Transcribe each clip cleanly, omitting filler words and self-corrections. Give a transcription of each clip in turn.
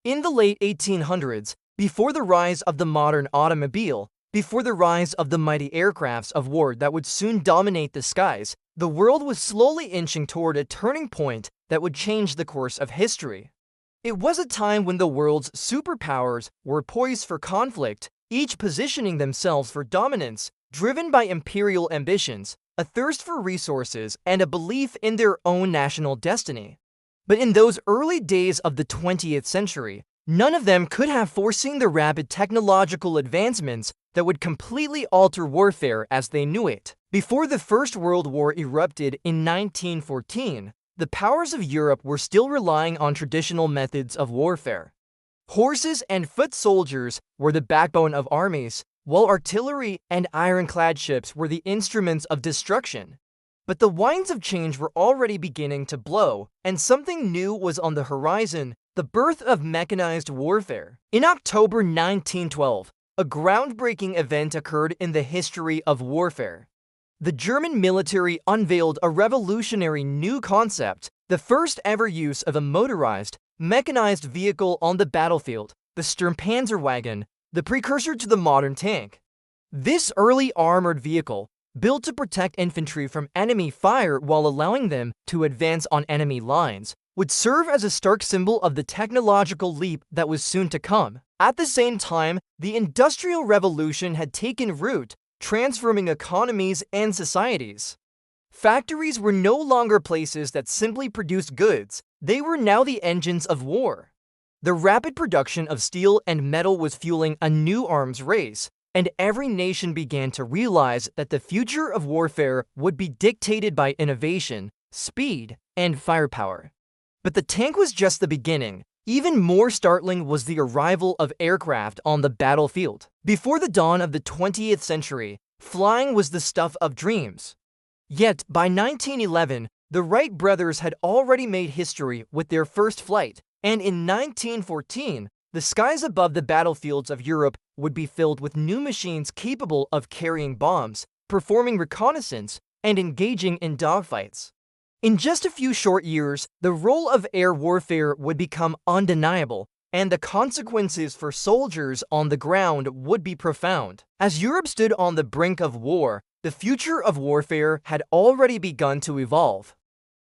In the late 1800s, before the rise of the modern automobile, before the rise of the mighty aircrafts of war that would soon dominate the skies, the world was slowly inching toward a turning point that would change the course of history. It was a time when the world's superpowers were poised for conflict, each positioning themselves for dominance, driven by imperial ambitions, a thirst for resources, and a belief in their own national destiny. But in those early days of the 20th century, none of them could have foreseen the rapid technological advancements that would completely alter warfare as they knew it. Before the First World War erupted in 1914, the powers of Europe were still relying on traditional methods of warfare. Horses and foot soldiers were the backbone of armies, while artillery and ironclad ships were the instruments of destruction. But the winds of change were already beginning to blow, and something new was on the horizon: the birth of mechanized warfare. In October 1912, a groundbreaking event occurred in the history of warfare. The German military unveiled a revolutionary new concept, the first ever use of a motorized, mechanized vehicle on the battlefield, the Sturmpanzerwagen, the precursor to the modern tank. This early armored vehicle, built to protect infantry from enemy fire while allowing them to advance on enemy lines, would serve as a stark symbol of the technological leap that was soon to come. At the same time, the Industrial Revolution had taken root, transforming economies and societies. Factories were no longer places that simply produced goods, they were now the engines of war. The rapid production of steel and metal was fueling a new arms race, and every nation began to realize that the future of warfare would be dictated by innovation, speed, and firepower. But the tank was just the beginning. Even more startling was the arrival of aircraft on the battlefield. Before the dawn of the 20th century, flying was the stuff of dreams. Yet, by 1911, the Wright brothers had already made history with their first flight, and in 1914, the skies above the battlefields of Europe would be filled with new machines capable of carrying bombs, performing reconnaissance, and engaging in dogfights. In just a few short years, the role of air warfare would become undeniable, and the consequences for soldiers on the ground would be profound. As Europe stood on the brink of war, the future of warfare had already begun to evolve.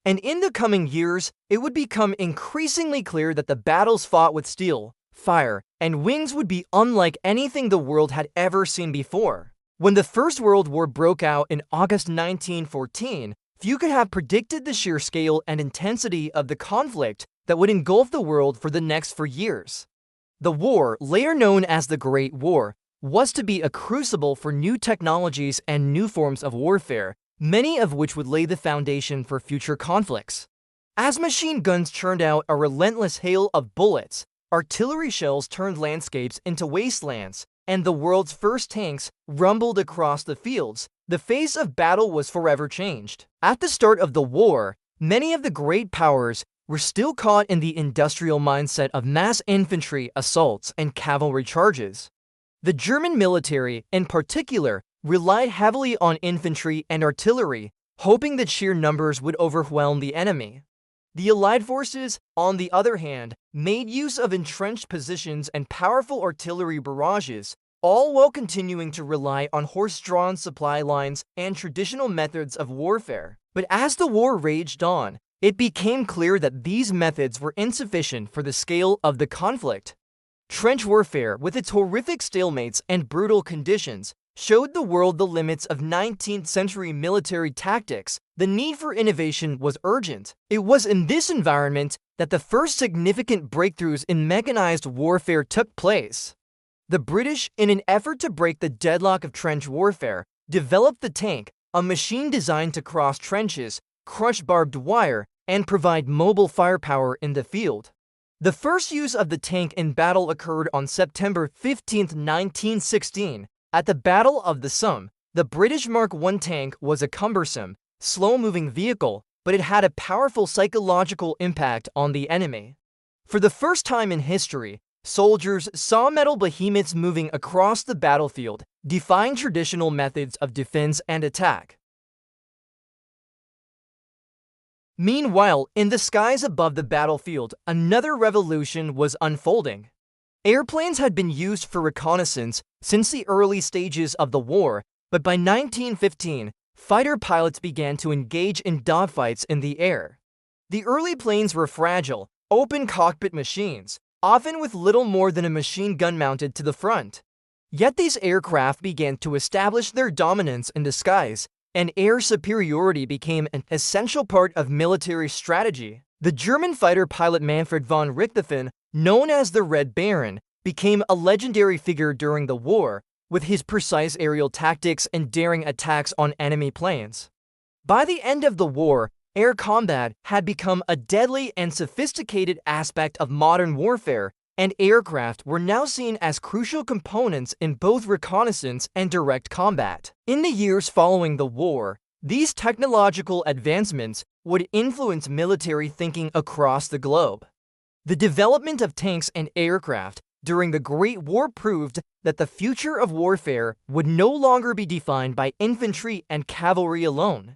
And in the coming years, it would become increasingly clear that the battles fought with steel, fire, and wings would be unlike anything the world had ever seen before. When the First World War broke out in August 1914, few could have predicted the sheer scale and intensity of the conflict that would engulf the world for the next 4 years. The war, later known as the Great War, was to be a crucible for new technologies and new forms of warfare, many of which would lay the foundation for future conflicts. As machine guns churned out a relentless hail of bullets, artillery shells turned landscapes into wastelands, and the world's first tanks rumbled across the fields, the face of battle was forever changed. At the start of the war, many of the great powers were still caught in the industrial mindset of mass infantry assaults and cavalry charges. The German military, in particular, relied heavily on infantry and artillery, hoping that sheer numbers would overwhelm the enemy. The Allied forces, on the other hand, made use of entrenched positions and powerful artillery barrages, all while continuing to rely on horse-drawn supply lines and traditional methods of warfare. But as the war raged on, it became clear that these methods were insufficient for the scale of the conflict. Trench warfare, with its horrific stalemates and brutal conditions, showed the world the limits of 19th century military tactics. The need for innovation was urgent. It was in this environment that the first significant breakthroughs in mechanized warfare took place. The British, in an effort to break the deadlock of trench warfare, developed the tank, a machine designed to cross trenches, crush barbed wire, and provide mobile firepower in the field. The first use of the tank in battle occurred on September 15, 1916. At the Battle of the Somme, the British Mark I tank was a cumbersome, slow-moving vehicle, but it had a powerful psychological impact on the enemy. For the first time in history, soldiers saw metal behemoths moving across the battlefield, defying traditional methods of defense and attack. Meanwhile, in the skies above the battlefield, another revolution was unfolding. Airplanes had been used for reconnaissance since the early stages of the war, but by 1915, fighter pilots began to engage in dogfights in the air. The early planes were fragile, open cockpit machines, often with little more than a machine gun mounted to the front. Yet these aircraft began to establish their dominance in the skies, and air superiority became an essential part of military strategy. The German fighter pilot Manfred von Richthofen, known as the Red Baron, became a legendary figure during the war, with his precise aerial tactics and daring attacks on enemy planes. By the end of the war, air combat had become a deadly and sophisticated aspect of modern warfare, and aircraft were now seen as crucial components in both reconnaissance and direct combat. In the years following the war, these technological advancements would influence military thinking across the globe. The development of tanks and aircraft during the Great War proved that the future of warfare would no longer be defined by infantry and cavalry alone.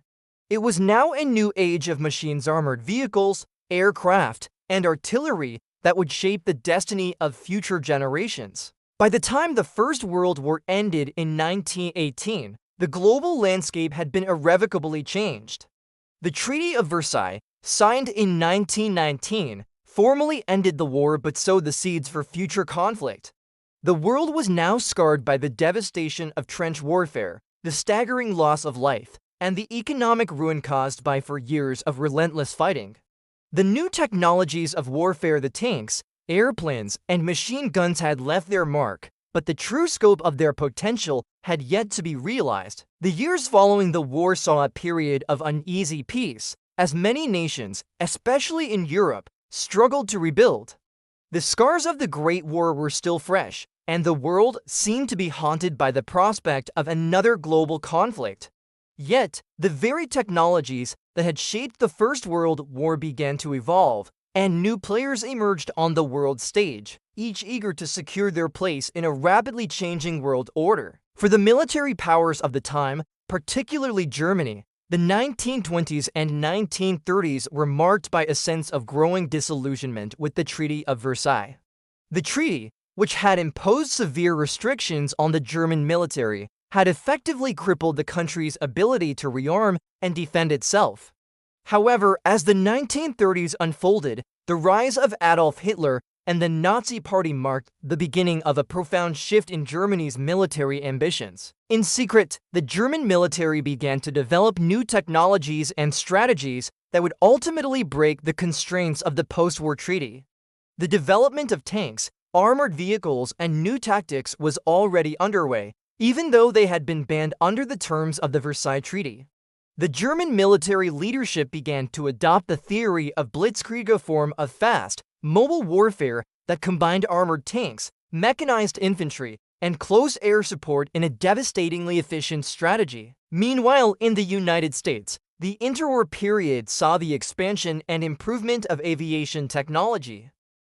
It was now a new age of machines-armored vehicles, aircraft, and artillery that would shape the destiny of future generations. By the time the First World War ended in 1918, the global landscape had been irrevocably changed. The Treaty of Versailles, signed in 1919, formally ended the war but sowed the seeds for future conflict. The world was now scarred by the devastation of trench warfare, the staggering loss of life, and the economic ruin caused by 4 years of relentless fighting. The new technologies of warfare, the tanks, airplanes, and machine guns had left their mark, but the true scope of their potential had yet to be realized. The years following the war saw a period of uneasy peace, as many nations, especially in Europe, struggled to rebuild. The scars of the Great War were still fresh, and the world seemed to be haunted by the prospect of another global conflict. Yet, the very technologies that had shaped the First World War began to evolve, and new players emerged on the world stage, each eager to secure their place in a rapidly changing world order. For the military powers of the time, particularly Germany, the 1920s and 1930s were marked by a sense of growing disillusionment with the Treaty of Versailles. The treaty, which had imposed severe restrictions on the German military, had effectively crippled the country's ability to rearm and defend itself. However, as the 1930s unfolded, the rise of Adolf Hitler and the Nazi Party marked the beginning of a profound shift in Germany's military ambitions. In secret, the German military began to develop new technologies and strategies that would ultimately break the constraints of the post-war treaty. The development of tanks, armored vehicles, and new tactics was already underway, even though they had been banned under the terms of the Versailles Treaty. The German military leadership began to adopt the theory of Blitzkrieg, a form of fast, mobile warfare that combined armored tanks, mechanized infantry, and close air support in a devastatingly efficient strategy. Meanwhile, in the United States, the interwar period saw the expansion and improvement of aviation technology.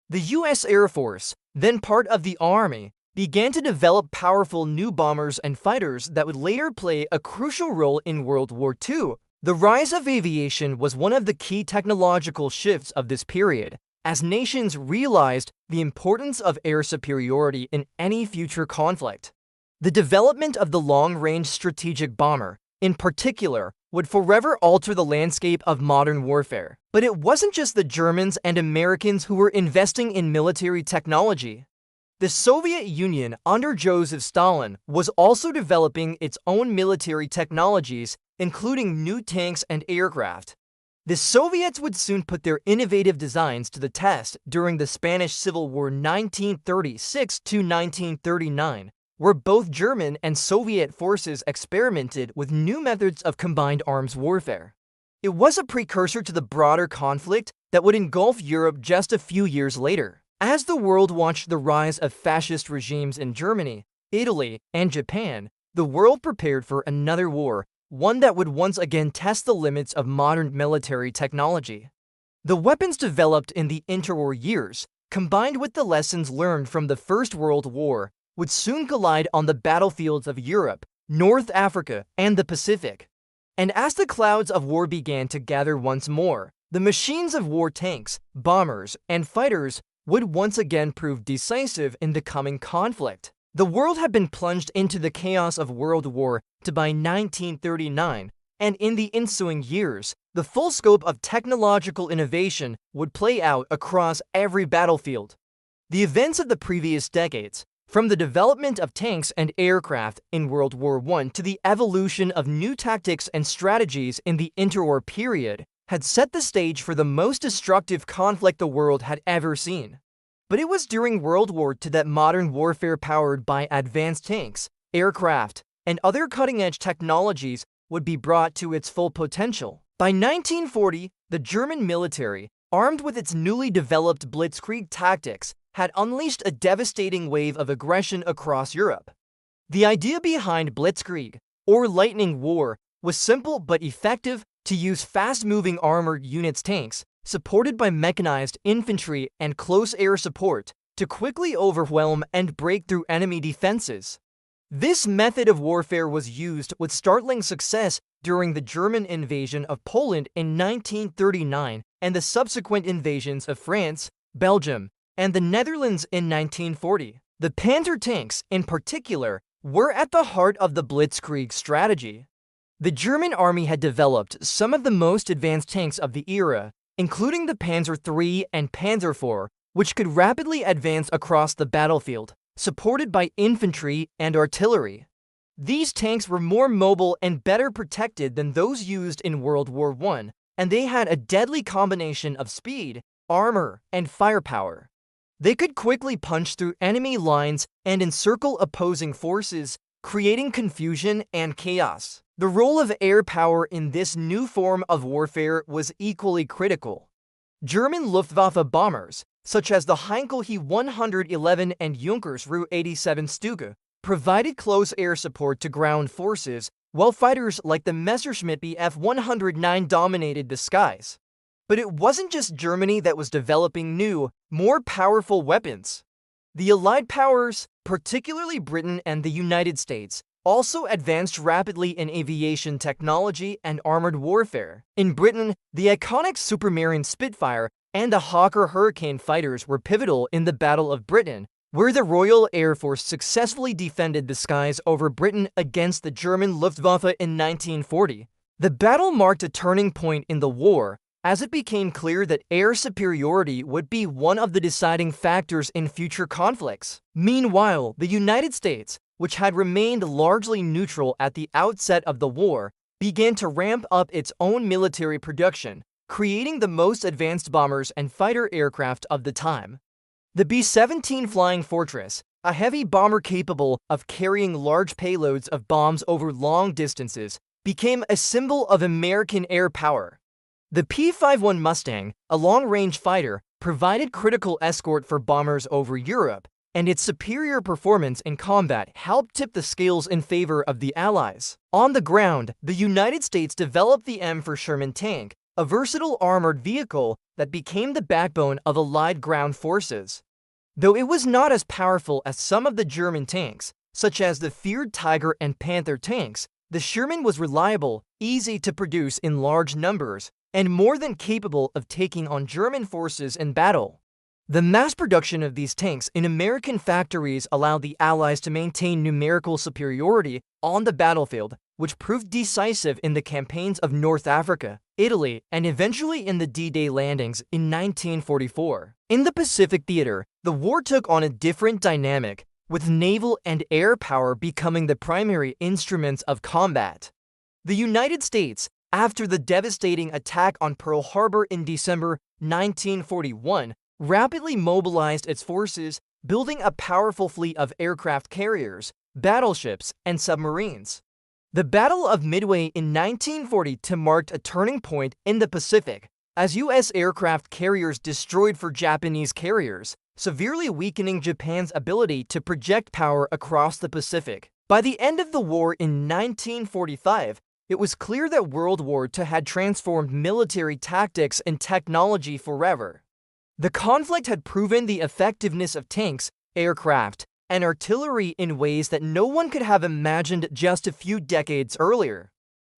The U.S. Air Force, then part of the Army, began to develop powerful new bombers and fighters that would later play a crucial role in World War II. The rise of aviation was one of the key technological shifts of this period, as nations realized the importance of air superiority in any future conflict. The development of the long-range strategic bomber, in particular, would forever alter the landscape of modern warfare. But it wasn't just the Germans and Americans who were investing in military technology. The Soviet Union, under Joseph Stalin, was also developing its own military technologies, including new tanks and aircraft. The Soviets would soon put their innovative designs to the test during the Spanish Civil War 1936 to 1939, where both German and Soviet forces experimented with new methods of combined arms warfare. It was a precursor to the broader conflict that would engulf Europe just a few years later. As the world watched the rise of fascist regimes in Germany, Italy, and Japan, the world prepared for another war, one that would once again test the limits of modern military technology. The weapons developed in the interwar years, combined with the lessons learned from the First World War, would soon collide on the battlefields of Europe, North Africa, and the Pacific. And as the clouds of war began to gather once more, The machines of war tanks, bombers, and fighters would once again prove decisive in the coming conflict. The world had been plunged into the chaos of World War II by 1939, and in the ensuing years, the full scope of technological innovation would play out across every battlefield. The events of the previous decades, from the development of tanks and aircraft in World War I to the evolution of new tactics and strategies in the interwar period, had set the stage for the most destructive conflict the world had ever seen. But it was during World War II that modern warfare powered by advanced tanks, aircraft, and other cutting-edge technologies would be brought to its full potential. By 1940, the German military, armed with its newly developed Blitzkrieg tactics, had unleashed a devastating wave of aggression across Europe. The idea behind Blitzkrieg, or lightning war, was simple but effective: to use fast-moving armored units, tanks, supported by mechanized infantry and close air support, to quickly overwhelm and break through enemy defenses. This method of warfare was used with startling success during the German invasion of Poland in 1939 and the subsequent invasions of France, Belgium, and the Netherlands in 1940. The Panzer tanks, in particular, were at the heart of the Blitzkrieg strategy. The German army had developed some of the most advanced tanks of the era, including the Panzer III and Panzer IV, which could rapidly advance across the battlefield, supported by infantry and artillery. These tanks were more mobile and better protected than those used in World War I, and they had a deadly combination of speed, armor, and firepower. They could quickly punch through enemy lines and encircle opposing forces, creating confusion and chaos. The role of air power in this new form of warfare was equally critical. German Luftwaffe bombers, such as the Heinkel He 111 and Junkers Ru 87 Stuka, provided close air support to ground forces, while fighters like the Messerschmitt Bf 109 dominated the skies. But it wasn't just Germany that was developing new, more powerful weapons. The Allied powers, particularly Britain and the United States, also advanced rapidly in aviation technology and armored warfare. In Britain, the iconic Supermarine Spitfire and the Hawker Hurricane fighters were pivotal in the Battle of Britain, where the Royal Air Force successfully defended the skies over Britain against the German Luftwaffe in 1940. The battle marked a turning point in the war, as it became clear that air superiority would be one of the deciding factors in future conflicts. Meanwhile, the United States, which had remained largely neutral at the outset of the war, began to ramp up its own military production, creating the most advanced bombers and fighter aircraft of the time. The B-17 Flying Fortress, a heavy bomber capable of carrying large payloads of bombs over long distances, became a symbol of American air power. The P-51 Mustang, a long-range fighter, provided critical escort for bombers over Europe, and its superior performance in combat helped tip the scales in favor of the Allies. On the ground, the United States developed the M for Sherman tank, a versatile armored vehicle that became the backbone of Allied ground forces. Though it was not as powerful as some of the German tanks, such as the feared Tiger and Panther tanks, the Sherman was reliable, easy to produce in large numbers, and more than capable of taking on German forces in battle. The mass production of these tanks in American factories allowed the Allies to maintain numerical superiority on the battlefield, which proved decisive in the campaigns of North Africa, Italy, and eventually in the D-Day landings in 1944. In the Pacific theater, the war took on a different dynamic, with naval and air power becoming the primary instruments of combat. The United States, after the devastating attack on Pearl Harbor in December 1941, rapidly mobilized its forces, building a powerful fleet of aircraft carriers, battleships, and submarines. The Battle of Midway in 1942 marked a turning point in the Pacific, as U.S. aircraft carriers destroyed for Japanese carriers, severely weakening Japan's ability to project power across the Pacific. By the end of the war in 1945, it was clear that World War II had transformed military tactics and technology forever. The conflict had proven the effectiveness of tanks, aircraft, and artillery in ways that no one could have imagined just a few decades earlier.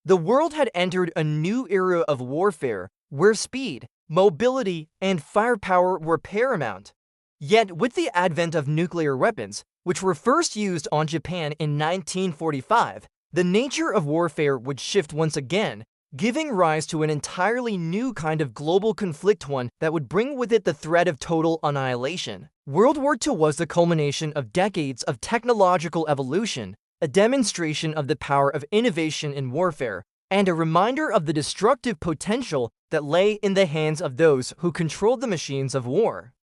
The world had entered a new era of warfare, where speed, mobility, and firepower were paramount. Yet, with the advent of nuclear weapons, which were first used on Japan in 1945, the nature of warfare would shift once again, giving rise to an entirely new kind of global conflict, one that would bring with it the threat of total annihilation. World War II was the culmination of decades of technological evolution, a demonstration of the power of innovation in warfare, and a reminder of the destructive potential that lay in the hands of those who controlled the machines of war.